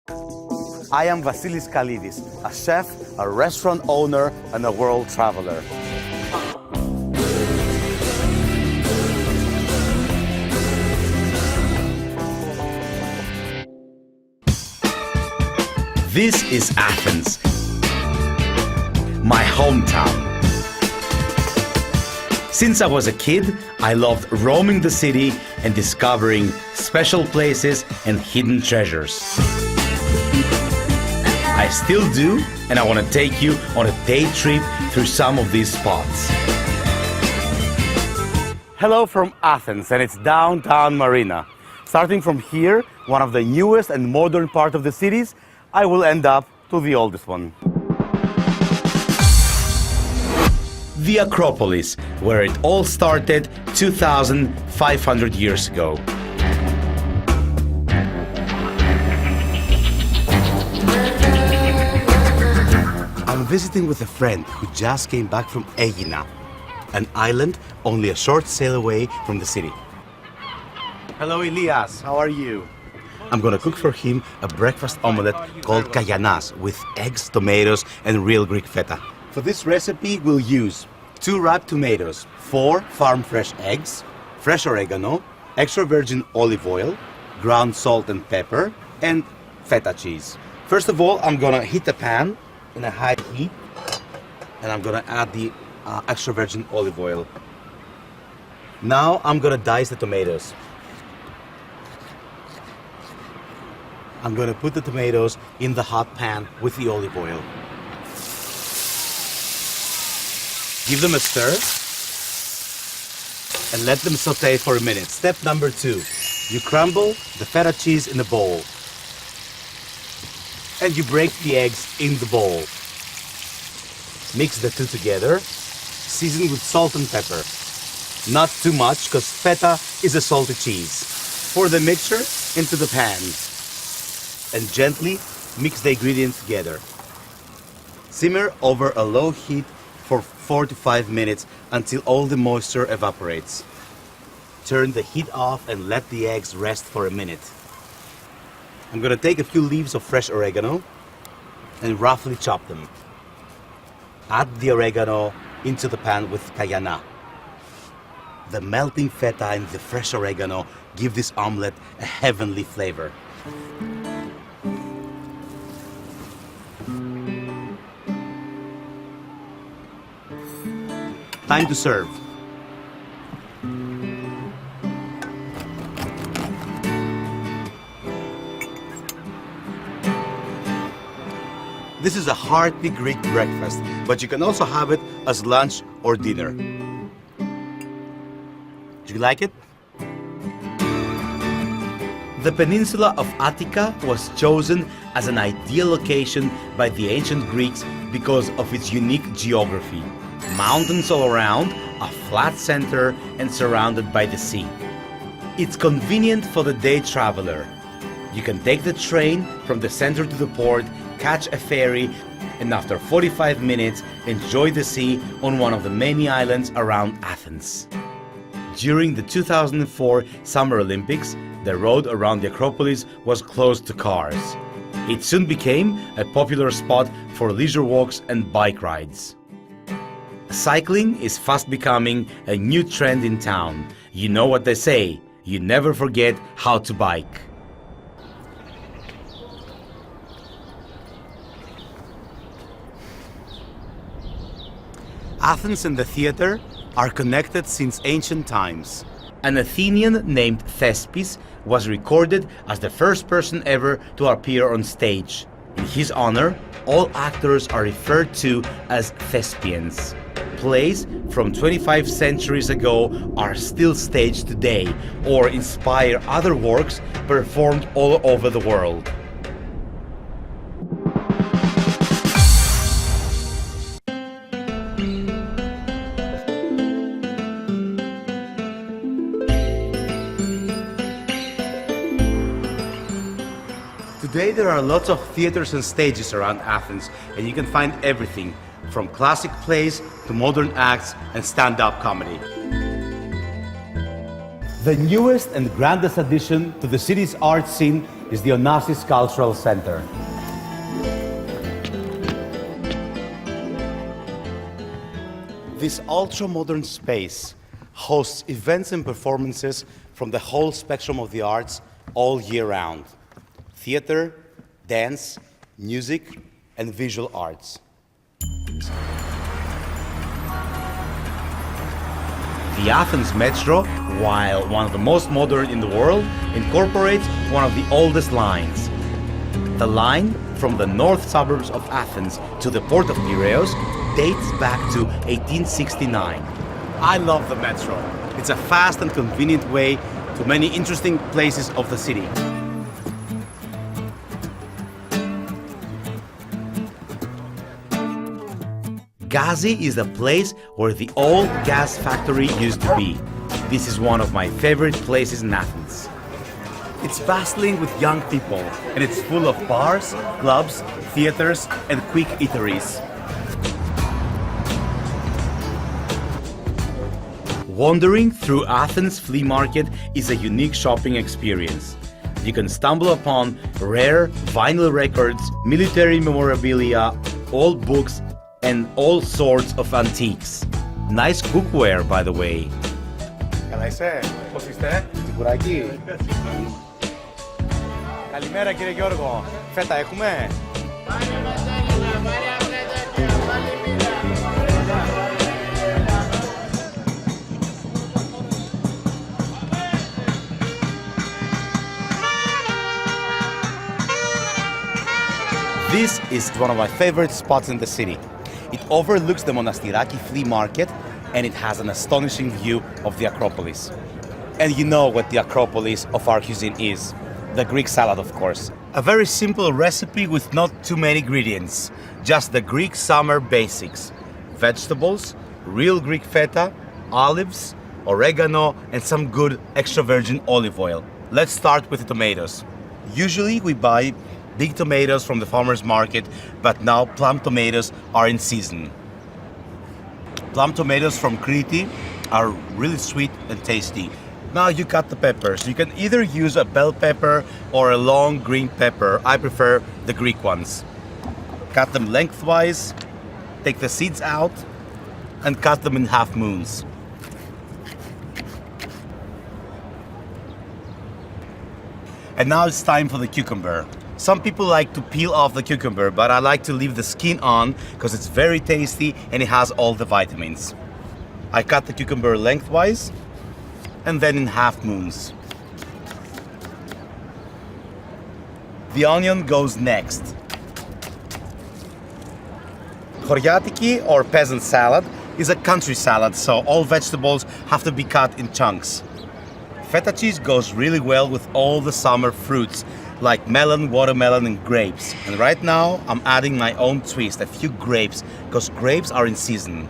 I am Vasilis Kalidis, a chef, a restaurant owner, and a world traveler. This is Athens, my hometown. Since I was a kid, I loved roaming the city and discovering special places and hidden treasures. I still do, and I want to take you on a day trip through some of these spots. Hello from Athens, and it's downtown Marina. Starting from here, one of the newest and modern part of the cities, I will end up to the oldest one. The Acropolis, where it all started 2,500 years ago. I'm visiting with a friend who just came back from Aegina, an island only a short sail away from the city. Hello, Elias. How are you? I'm gonna cook for him a breakfast omelette called kayanas with eggs, tomatoes, and real Greek feta. For this recipe, we'll use 2 ripe tomatoes, 4 farm fresh eggs, fresh oregano, extra virgin olive oil, ground salt and pepper, and feta cheese. First of all, I'm gonna heat a pan in a high heat, and I'm gonna add the extra virgin olive oil. Now I'm gonna dice the tomatoes. I'm gonna put the tomatoes in the hot pan with the olive oil. Give them a stir and let them saute for a minute. Step number 2, you crumble the feta cheese in a bowl and you break the eggs in the bowl. Mix the two together, season with salt and pepper. Not too much because feta is a salty cheese. Pour the mixture into the pan and gently mix the ingredients together. Simmer over a low heat for 4 to 5 minutes until all the moisture evaporates. Turn the heat off and let the eggs rest for a minute. I'm gonna take a few leaves of fresh oregano and roughly chop them. Add the oregano into the pan with kayana. The melting feta and the fresh oregano give this omelette a heavenly flavor. Time to serve. This is a hearty Greek breakfast, but you can also have it as lunch or dinner. Do you like it? The peninsula of Attica was chosen as an ideal location by the ancient Greeks because of its unique geography. Mountains all around, a flat center, and surrounded by the sea. It's convenient for the day traveler. You can take the train from the center to the port, catch a ferry, and after 45 minutes, enjoy the sea on one of the many islands around Athens. During the 2004 Summer Olympics, the road around the Acropolis was closed to cars. It soon became a popular spot for leisure walks and bike rides. Cycling is fast becoming a new trend in town. You know what they say, you never forget how to bike. Athens and the theater are connected since ancient times. An Athenian named Thespis was recorded as the first person ever to appear on stage. In his honor, all actors are referred to as thespians. Plays from 25 centuries ago are still staged today or inspire other works performed all over the world. Today there are lots of theaters and stages around Athens, and you can find everything from classic plays to modern acts and stand-up comedy. The newest and grandest addition to the city's art scene is the Onassis Cultural Center. This ultra-modern space hosts events and performances from the whole spectrum of the arts all year round. Theater, dance, music, and visual arts. The Athens Metro, while one of the most modern in the world, incorporates one of the oldest lines. The line from the north suburbs of Athens to the port of Piraeus dates back to 1869. I love the metro. It's a fast and convenient way to many interesting places of the city. Gazi is the place where the old gas factory used to be. This is one of my favorite places in Athens. It's bustling with young people, and it's full of bars, clubs, theaters, and quick eateries. Wandering through Athens flea market is a unique shopping experience. You can stumble upon rare vinyl records, military memorabilia, old books, and all sorts of antiques. Nice cookware, by the way. Καλά είσαι, πώς είστε, τσιμπουράκι. Καλημέρα κύριε Γιώργο, φέτα έχουμε. This is one of my favorite spots in the city. It overlooks the Monastiraki flea market and it has an astonishing view of the Acropolis. And you know what the Acropolis of our cuisine is. The Greek salad, of course. A very simple recipe with not too many ingredients. Just the Greek summer basics. Vegetables, real Greek feta, olives, oregano, and some good extra virgin olive oil. Let's start with the tomatoes. Usually we buy big tomatoes from the farmer's market, but now plum tomatoes are in season. Plum tomatoes from Crete are really sweet and tasty. Now you cut the peppers. You can either use a bell pepper or a long green pepper. I prefer the Greek ones. Cut them lengthwise, take the seeds out, and cut them in half moons. And now it's time for the cucumber. Some people like to peel off the cucumber, but I like to leave the skin on because it's very tasty and it has all the vitamins. I cut the cucumber lengthwise and then in half moons. The onion goes next. Choriatiki, or peasant salad, is a country salad, so all vegetables have to be cut in chunks. Feta cheese goes really well with all the summer fruits, like melon, watermelon, and grapes. And right now, I'm adding my own twist, a few grapes, because grapes are in season.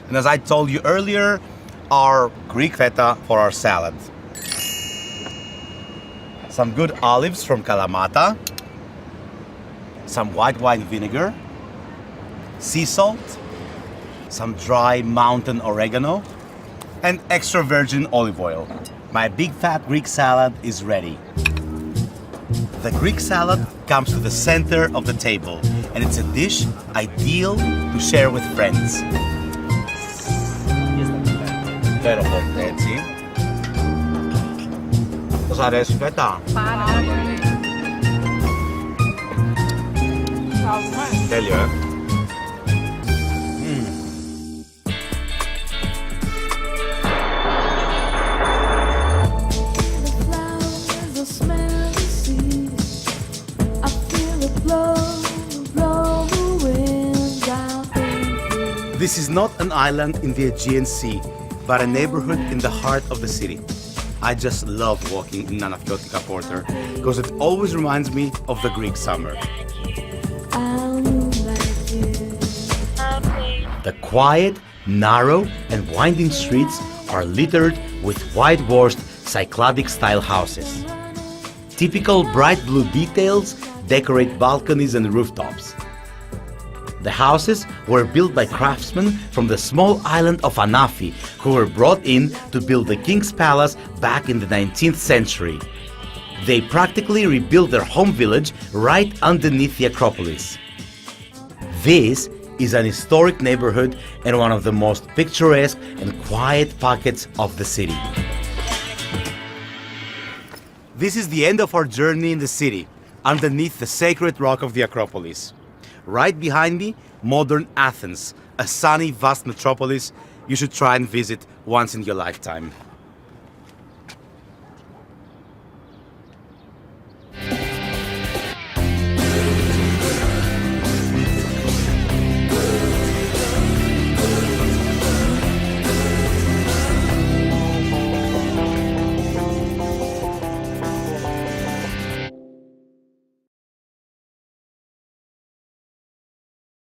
And as I told you earlier, our Greek feta for our salad. Some good olives from Kalamata, some white wine vinegar, sea salt, some dry mountain oregano, and extra virgin olive oil. My big fat Greek salad is ready. The Greek salad comes to the center of the table, and it's a dish ideal to share with friends. Υπέροχο, έτσι. Πώς αρέσει η φέτα? Πάρα πολύ. Τέλειο, This is not an island in the Aegean Sea, but a neighborhood in the heart of the city. I just love walking in Anafiotika Porter because it always reminds me of the Greek summer. The quiet, narrow, and winding streets are littered with whitewashed Cycladic-style houses. Typical bright blue details decorate balconies and rooftops. The houses were built by craftsmen from the small island of Anafi, who were brought in to build the king's palace back in the 19th century. They practically rebuilt their home village right underneath the Acropolis. This is an historic neighborhood and one of the most picturesque and quiet pockets of the city. This is the end of our journey in the city, underneath the sacred rock of the Acropolis. Right behind me, modern Athens, a sunny, vast metropolis you should try and visit once in your lifetime.